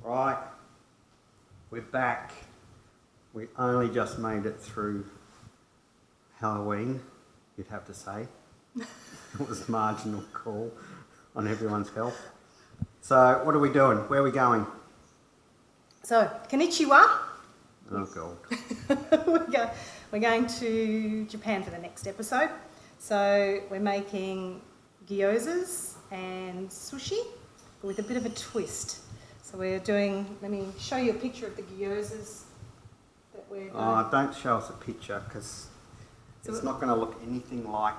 Right, we're back. We only just made it through Halloween, you'd have to say. It was a marginal call on everyone's health. So what are we doing? Where are we going? So, konnichiwa. Oh God. We're going to Japan for the next episode. So we're making gyozas and sushi with a bit of a twist. So we're doing, let me show you a picture of the gyozas that we're doing. Oh, don't show us a picture because it's not going to look anything like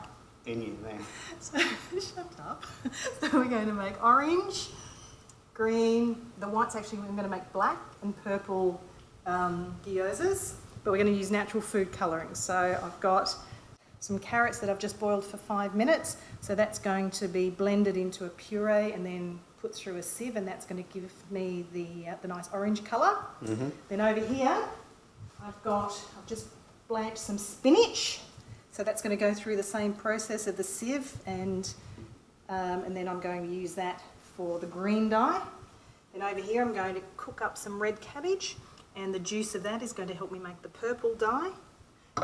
any of them. So, shut up. So we're going to make orange, green, the white's actually, we're going to make black and purple gyozas, but we're going to use natural food colouring. So I've got some carrots that I've just boiled for 5 minutes. So that's going to be blended into a puree and then put through a sieve, and that's going to give me the nice orange colour. Mm-hmm. Then over here, I've just blanched some spinach. So that's going to go through the same process of the sieve, and then I'm going to use that for the green dye. Then over here I'm going to cook up some red cabbage, and the juice of that is going to help me make the purple dye.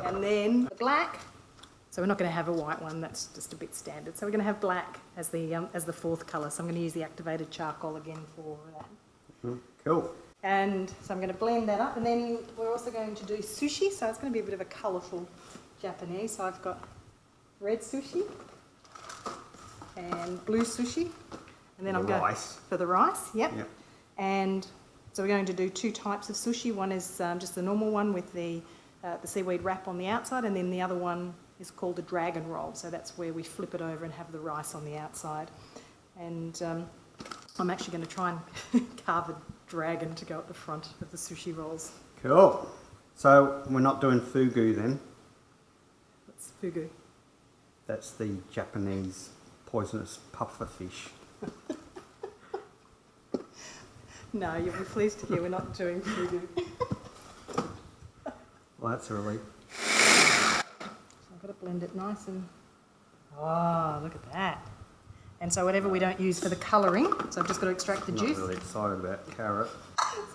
And then the black. So we're not going to have a white one, that's just a bit standard. So we're going to have black as the fourth colour. So I'm going to use the activated charcoal again for that. Mm-hmm. Cool. And so I'm going to blend that up, and then we're also going to do sushi. So it's going to be a bit of a colourful Japanese. So I've got red sushi and blue sushi, and then I'm going for the rice. Yep. And so we're going to do 2 types of sushi. One is just the normal one with the seaweed wrap on the outside, and then the other one is called a dragon roll. So that's where we flip it over and have the rice on the outside. And I'm actually going to try and carve a dragon to go at the front of the sushi rolls. Cool. So we're not doing fugu then? What's fugu? That's the Japanese poisonous puffer fish. No, you'll be pleased to hear we're not doing fugu. Well, that's a relief. So I've got to blend it nice and... Oh, look at that. And so whatever we don't use for the colouring, so I've just got to extract the juice. I'm not really excited about carrot.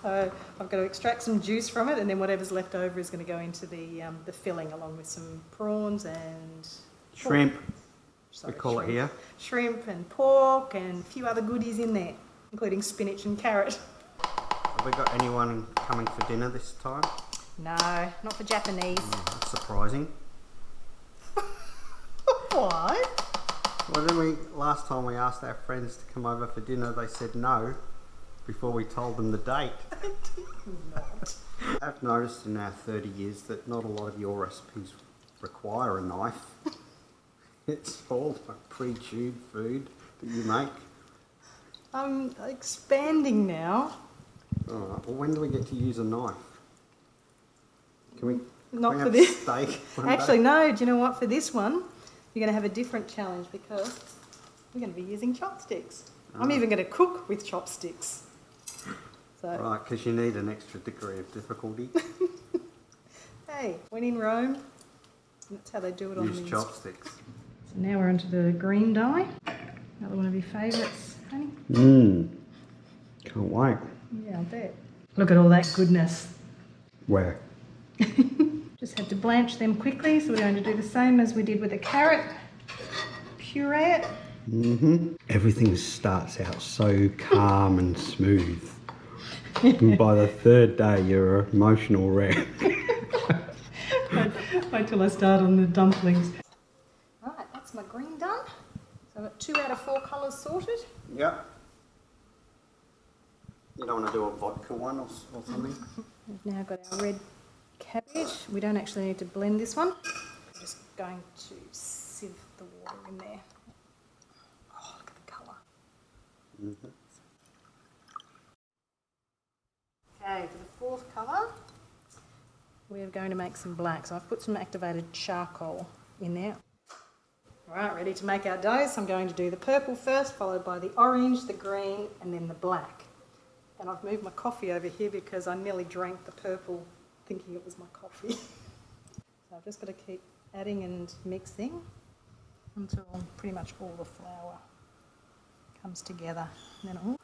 So I've got to extract some juice from it, and then whatever's left over is going to go into the filling, along with some prawns and... Shrimp. Sorry, we call shrimp. it here. Shrimp and pork and a few other goodies in there, including spinach and carrot. Have we got anyone coming for dinner this time? No, not for Japanese. That's surprising. Why? Well, then last time we asked our friends to come over for dinner, they said no before we told them the date. I did not. I've noticed in our 30 years that not a lot of your recipes require a knife. It's all like pre-chewed food that you make. I'm expanding now. All right. Well, when do we get to use a knife? Can we? Not can we for have this. Steak Actually, no. Do you know what? For this one, you're going to have a different challenge because we're going to be using chopsticks. Oh. I'm even going to cook with chopsticks. So. Right, because you need an extra degree of difficulty. Hey, when in Rome, that's how they do it on Use chopsticks. So now we're onto the green dye. Another one of your favourites, honey. Can't wait. Yeah, I bet. Look at all that goodness. Where? Just had to blanch them quickly, so we're going to do the same as we did with the carrot. Puree it. Everything starts out so calm and smooth. And by the 3rd day, you're an emotional wreck. Wait till I start on the dumplings. Right, that's my green done. So I've got 2 out of 4 colours sorted. Yep. You don't want to do a vodka one or something? We've now got our red cabbage. We don't actually need to blend this one. I'm just going to sieve the water in there. Oh, look at the colour. Okay, for the 4th colour, we're going to make some black. So I've put some activated charcoal in there. All right, ready to make our dough. So I'm going to do the purple first, followed by the orange, the green, and then the black. And I've moved my coffee over here because I nearly drank the purple thinking it was my coffee. So I've just got to keep adding and mixing until pretty much all the flour comes together. And then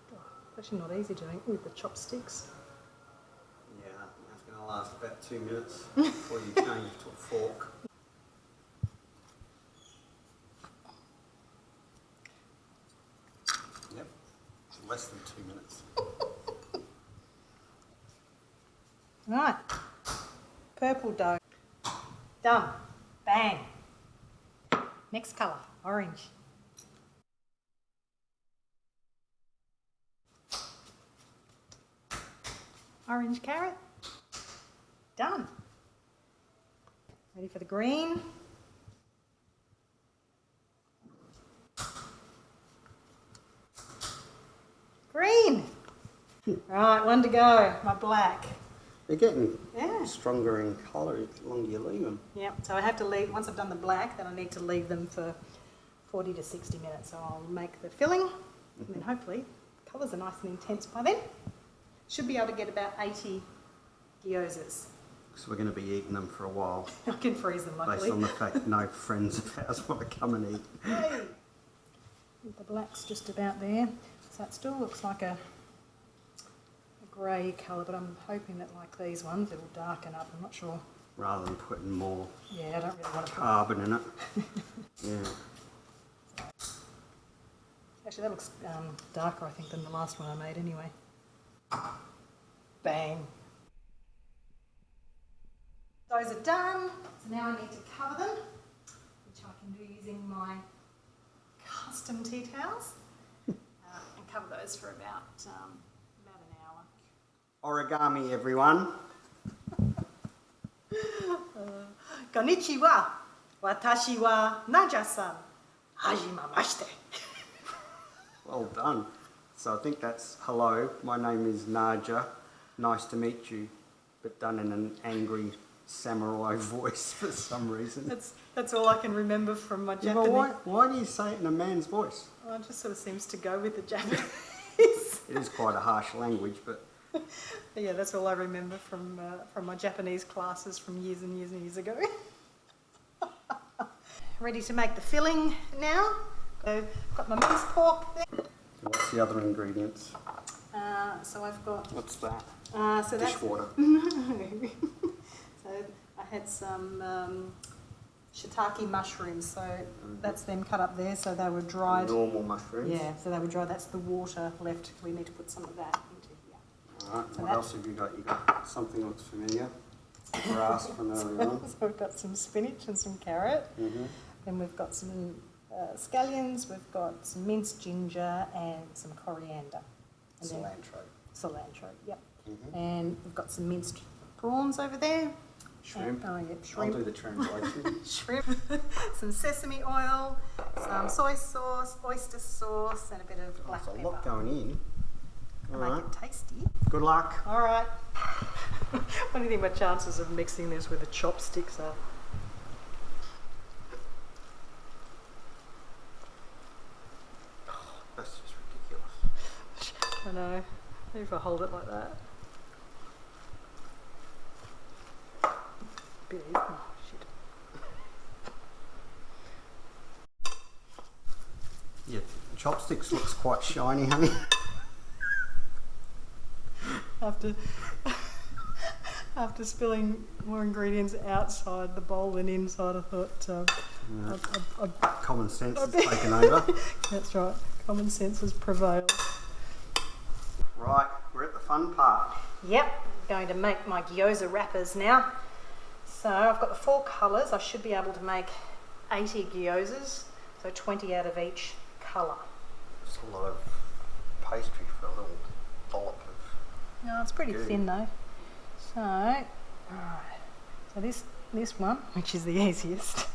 It's actually not easy doing it with the chopsticks. Yeah, that's going to last about 2 minutes before you change to a fork. Yep, it's less than 2 minutes. Right, purple dough. Done. Bang. Next colour, orange. Orange carrot. Done. Ready for the green. Green. Right, one to go. My black. They're getting Yeah. stronger in colour the longer you leave them. Yeah, so I have to leave, once I've done the black, then I need to leave them for 40 to 60 minutes. So I'll make the filling, and then hopefully colours are nice and intense by then. Should be able to get about 80 gyozas. So we're going to be eating them for a while, I can freeze them, luckily. based on the fact no friends of ours want to come and eat. Hey! The black's just about there. So it still looks like a grey colour, but I'm hoping that like these ones, it'll darken up. I'm not sure. Rather than putting more Yeah, I don't really want to put... carbon in it. Yeah. Actually, that looks darker, I think, than the last one I made anyway. Bang. Those are done. So now I need to cover them, which I can do using my custom tea towels. And cover those for about an hour. Origami, everyone. Konnichiwa. Watashi wa Naja-san. Hajimamashite. Well done. So I think that's hello. My name is Naja. Nice to meet you, but done in an angry samurai voice for some reason. That's all I can remember from my Yeah, Japanese. but why do you say it in a man's voice? Well, it just sort of seems to go with the Japanese. It is quite a harsh language, but Yeah, that's all I remember from my Japanese classes from years and years and years ago. Ready to make the filling now. So I've got my minced pork there. what's the other ingredients? So I've got... What's that? So that's... Dishwater. So I had some shiitake mushrooms, so that's them cut up there, so they were dried. Normal mushrooms. Yeah, so they were dried. That's the water left. We need to put some of that into here. Alright, So what that- else have you got? You got something that looks familiar. Grass from earlier on. So we've got some spinach and some carrot. Mm-hmm. Then we've got some scallions, we've got some minced ginger and some coriander. And then cilantro, yep. Mm-hmm. And we've got some minced prawns over there. Shrimp. Oh, yep, I'll shrimp. do the translation. Shrimp, some sesame oil, some soy sauce, oyster sauce, and a bit of black There's a pepper. lot going in. To Alright. make it tasty. Good luck. All right. What do you think my chances of mixing this with the chopsticks are? That's just ridiculous. I know. Maybe if I hold it like that. Bit easy. Oh, shit. Your chopsticks looks quite shiny, honey. After spilling more ingredients outside the bowl than inside, I thought Common sense has taken over. that's right. Common sense has prevailed. Right, we're at the fun part. Yep, going to make my gyoza wrappers now. So I've got the 4 colours. I should be able to make 80 gyozas, so 20 out of each colour. It's a lot of pastry for a little dollop of... No, it's pretty Good. thin though. So, alright. So this one, which is the easiest.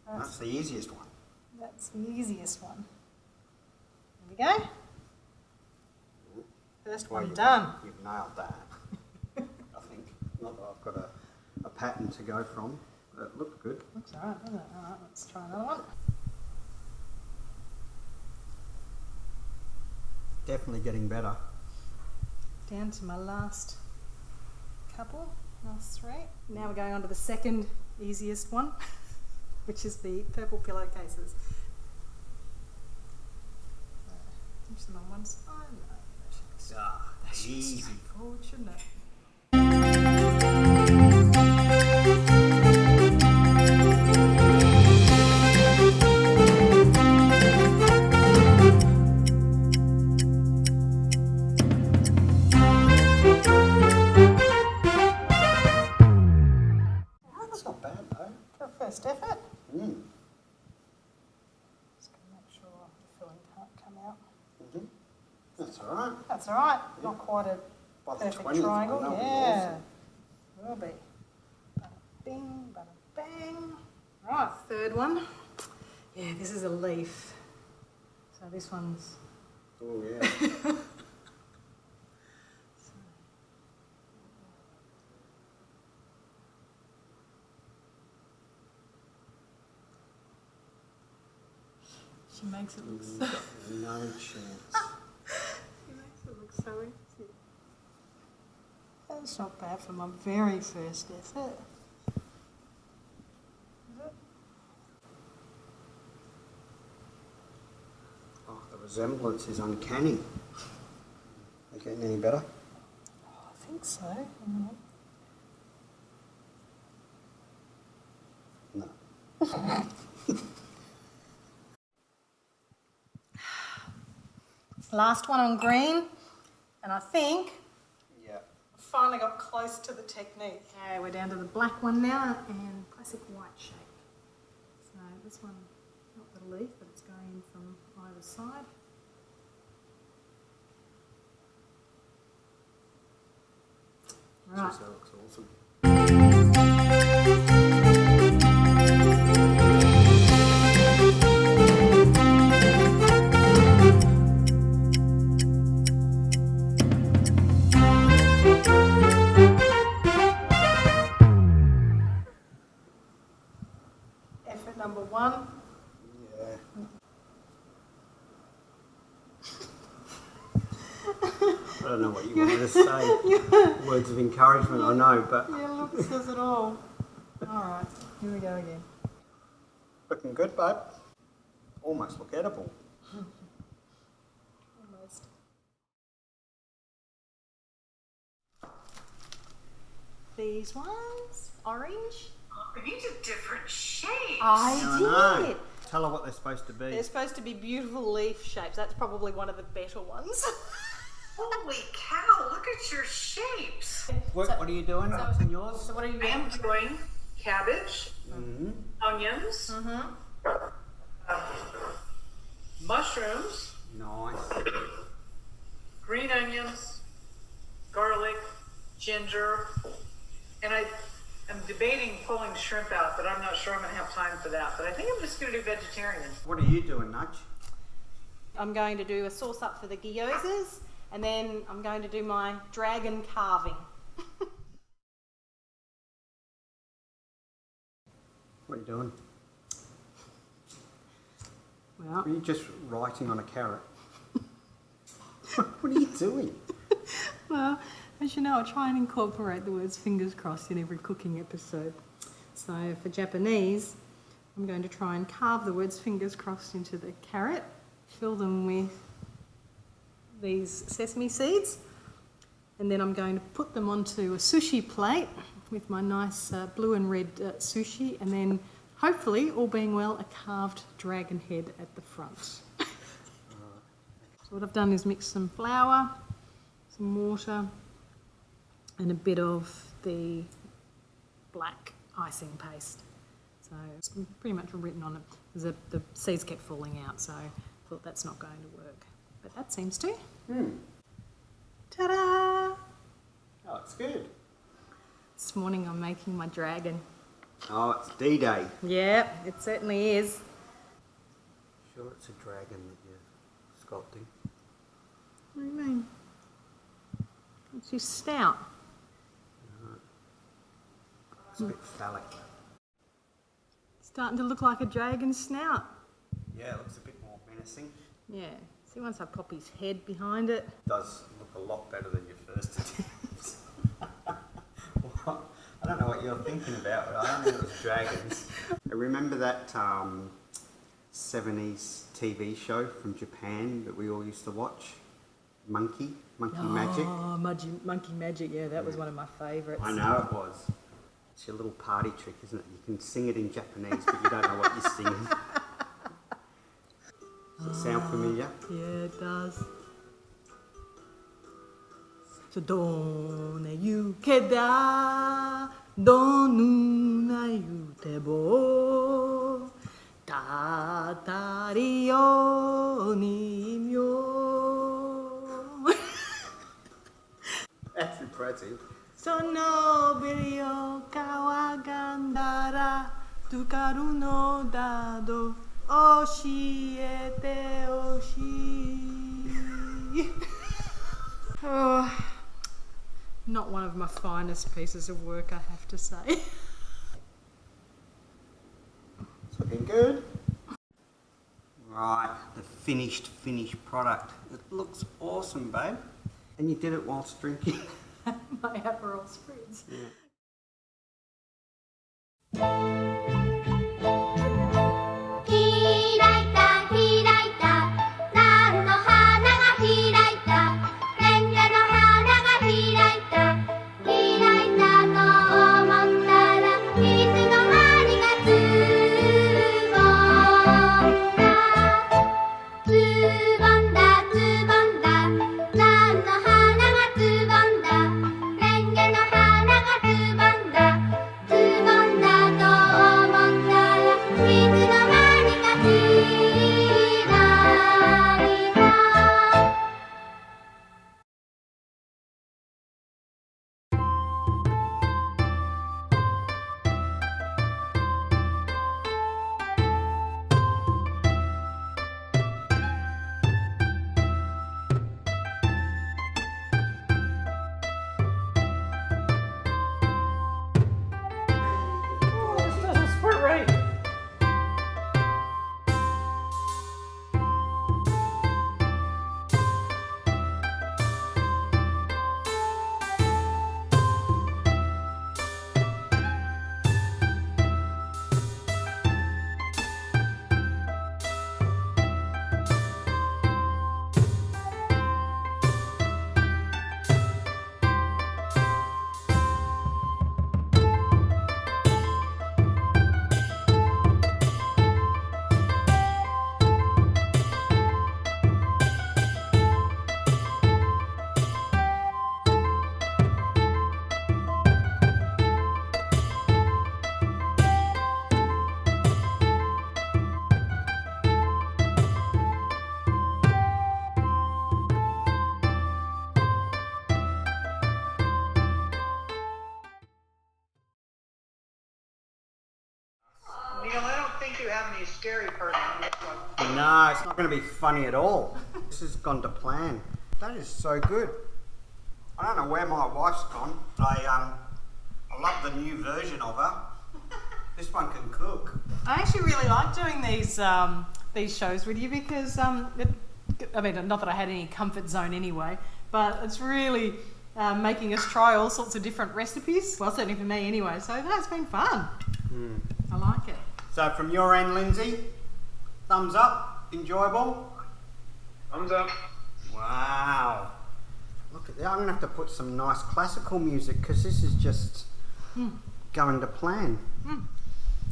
That's the easiest one. That's the easiest one. There we go. First Well, one done. You've nailed that. I think. Not that I've got a pattern to go from, but it looked good. Looks alright, doesn't it? Alright, let's try another one. Definitely getting better. Down to my last couple, last 3. Now we're going on to the second easiest one, which is the purple pillowcases. Finish them on one side. No, that should be Easy. straightforward, shouldn't it? That's not bad though. For a first effort. Mm. Just going to make sure the filling can't come out. Mm-hmm. That's all right. That's all right. Not quite a By the perfect 20th triangle. one, that'll be Yeah. awesome. Will be. Bada bing, bada bang. Right, third one. Yeah, this is a leaf. So this one's. Oh yeah. She makes it look so. No chance. She makes it look so easy. That's not bad for my very first effort. Is it? Oh, the resemblance is uncanny. Are you getting any better? Oh, I think so. Hang on. No. Last one on green, and I think Yeah. I finally got close to the technique. Okay, we're down to the black one now and classic white shape. So this one, not the leaf, but it's going in from either side. Right. That looks awesome. Effort number 1. Yeah. I don't know what you wanted to say. Words of encouragement, I know, but Yeah, look, says it all. Alright, here we go again. looking good, babe. Almost look edible. Almost. These ones, orange. Oh, these are different shapes. I know. did. Tell her what they're supposed to be. They're supposed to be beautiful leaf shapes. That's probably one of the better ones. Holy cow, look at your shapes. What are you doing? What's in yours? So what are you I am doing? doing cabbage, Mm-hmm. onions, mushrooms, Nice. green onions, garlic, ginger, and I am debating pulling shrimp out, but I'm not sure I'm going to have time for that. But I think I'm just going to do vegetarian. What are you doing, Nudge? I'm going to do a sauce up for the gyozas, and then I'm going to do my dragon carving. What are you doing? Well, Are you just writing on a carrot? What are you doing? well, as you know, I try and incorporate the words fingers crossed in every cooking episode. So for Japanese, I'm going to try and carve the words fingers crossed into the carrot, fill them with these sesame seeds, and then I'm going to put them onto a sushi plate with my nice blue and red sushi, and then hopefully, all being well, a carved dragon head at the front. So what I've done is mix some flour, some water, and a bit of the black icing paste. So it's pretty much written on it. The seeds kept falling out, so I thought that's not going to work. But that seems to. Ta-da! Oh, it's good. This morning I'm making my dragon. Oh, it's D-Day. Yep, it certainly is. Sure, it's a dragon that you're sculpting. What do you mean? It's his snout. It's a bit phallic. Starting to look like a dragon snout. Yeah, it looks a bit more menacing. Yeah. See, once I pop his head behind it. Does look a lot better than your first attempt. what you're thinking about, but I don't think it was dragons. I remember that 70s TV show from Japan that we all used to watch? Monkey Magic. Oh, Monkey Magic, yeah, that was one of my favourites. I know it was. It's your little party trick, isn't it? You can sing it in Japanese, but you don't know what you're singing. Does it sound familiar? Yeah, it does. So don't you keda, don't you tebo, tatari yo ni myo. That's impressive. So no video kawagandara, tukaru no dado, oshiete oshi. Oh, not one of my finest pieces of work, I have to say. It's looking good. Right, the finished product. It looks awesome, babe. And you did it whilst drinking. My Aperol spritz. Yeah. 開いた開いた何の花が開いたレンゲの花が開いた開いたと思ったらいつの間にかつぼんだつぼんだ何の花がつぼんだレンゲの花がつぼんだつぼんだと思ったらいつの間にか開いた Oh, this doesn't squirt right. Neil, I don't think you have any scary parts in this one. No, it's not going to be funny at all. This has gone to plan. That is so good. I don't know where my wife's gone, but I love the new version of her. This one can cook. I actually really like doing these shows with you because I mean, not that I had any comfort zone anyway, but it's really making us try all sorts of different recipes. Well, certainly for me anyway. So that's been fun. I like it. So from your end, Lindsay, thumbs up, enjoyable? Thumbs up. Wow. Look at that. I'm going to have to put some nice classical music because this is just going to plan.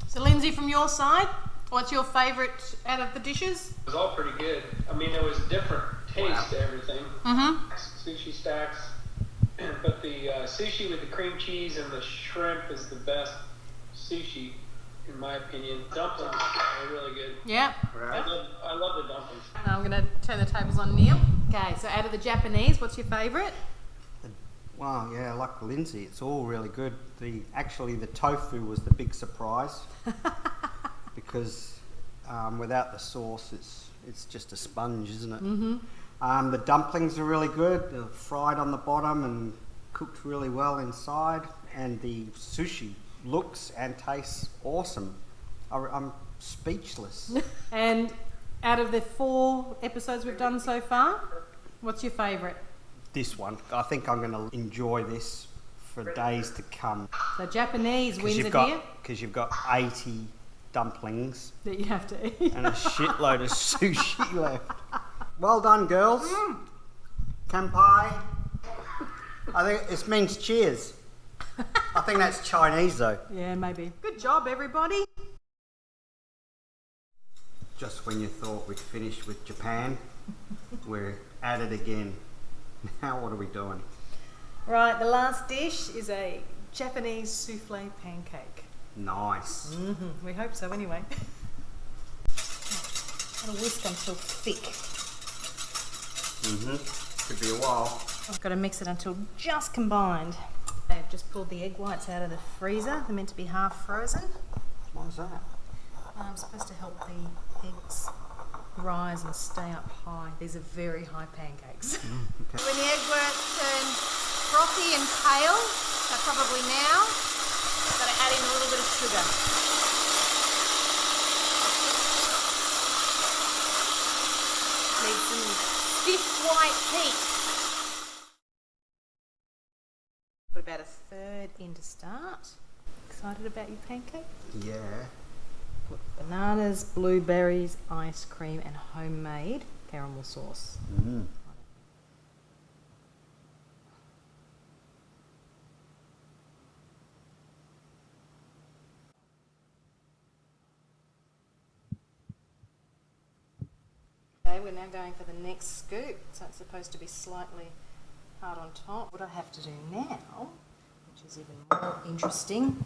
So Lindsay, from your side, what's your favourite out of the dishes? It was all pretty good. I mean, there was a different taste to everything. Mm-hmm. Sushi stacks. But the sushi with the cream cheese and the shrimp is the best sushi, in my opinion. Dumplings are really good. Yeah. I love the dumplings. I'm going to turn the tables on Neil. Okay, so out of the Japanese, what's your favourite? Wow, yeah, like Lindsay, it's all really good. Actually, the tofu was the big surprise because without the sauce, it's just a sponge, isn't it? Mm-hmm. The dumplings are really good. They're fried on the bottom and cooked really well inside. And the sushi looks and tastes awesome. I'm speechless. And out of the 4 episodes we've done so far, what's your favourite? This one, I think I'm going to enjoy this for days to come. So Japanese wins it here Because you've got 80 dumplings that you have to eat. and a shitload of sushi left. Well done, girls. Kanpai. I think this means cheers. I think that's Chinese though. Yeah, maybe. Good job, everybody. Just when you thought we'd finished with Japan, we're at it again. Now what are we doing? Right, the last dish is a Japanese souffle pancake. Nice. We hope so anyway. Gotta whisk until thick. Could be a while. I've got to mix it until just combined. I've just pulled the egg whites out of the freezer. They're meant to be half frozen. Why's that? I'm supposed to help the eggs rise and stay up high. These are very high pancakes. Okay. When the egg whites turn frothy and pale, so probably now, got to add in a little bit of sugar. Need some stiff white heat. Put about a third in to start. Excited about your pancake? Yeah. Put bananas, blueberries, ice cream and homemade caramel sauce. Okay, we're now going for the next scoop. So it's supposed to be slightly hard on top. What I have to do now, which is even more interesting,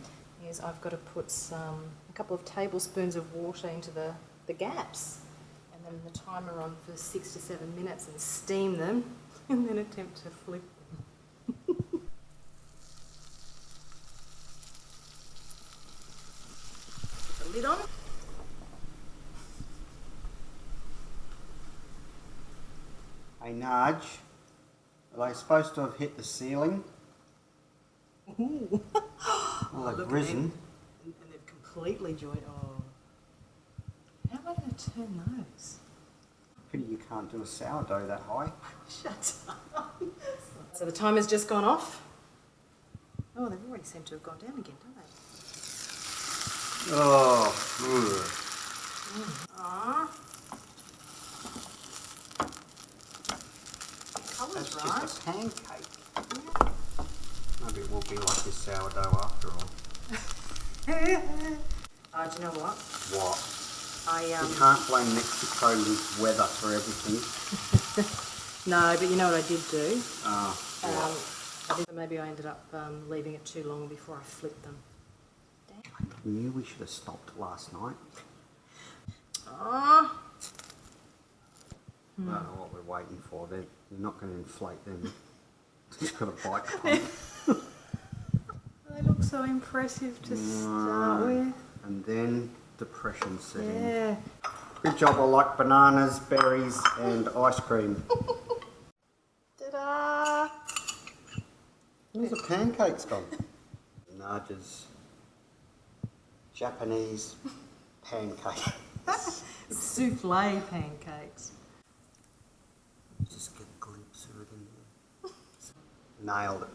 is I've got to put a couple of tablespoons of water into the gaps and then the timer on for 6 to 7 minutes and steam them and then attempt to flip them. Put the lid on. Hey, Nudge. Are they supposed to have hit the ceiling? Ooh. Well, they've Look at risen. them. And they've completely joined. Oh. How am I going to turn those? Pity you can't do a sourdough that high. Shut up. So the timer's just gone off. Oh, they've already seemed to have gone down again, don't they? Oh, Ah. Colour's that's right. just a pancake. Maybe it will be like this sourdough after all. Do you know what? What? I You can't blame Mexico's weather for everything. No, but you know what I did do? What? Maybe I ended up leaving it too long before I flipped them. I knew we should have stopped last night. Ah. I don't know what we're waiting for. They're not going to inflate them. Just got a bike pump. They look so impressive to start with. And then depression set in. Yeah. Good job. I like bananas, berries, and ice cream. Ta-da! Where's the pancakes gone? Nudge's Japanese pancake. Souffle pancakes. Just get a glimpse of it in there. Nailed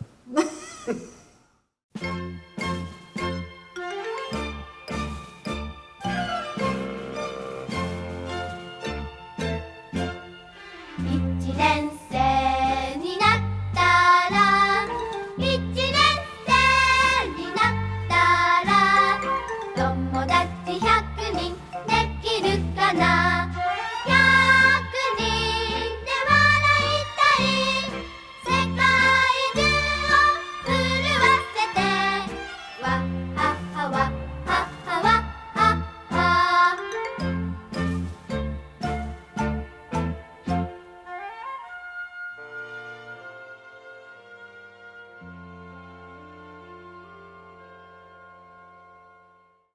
it.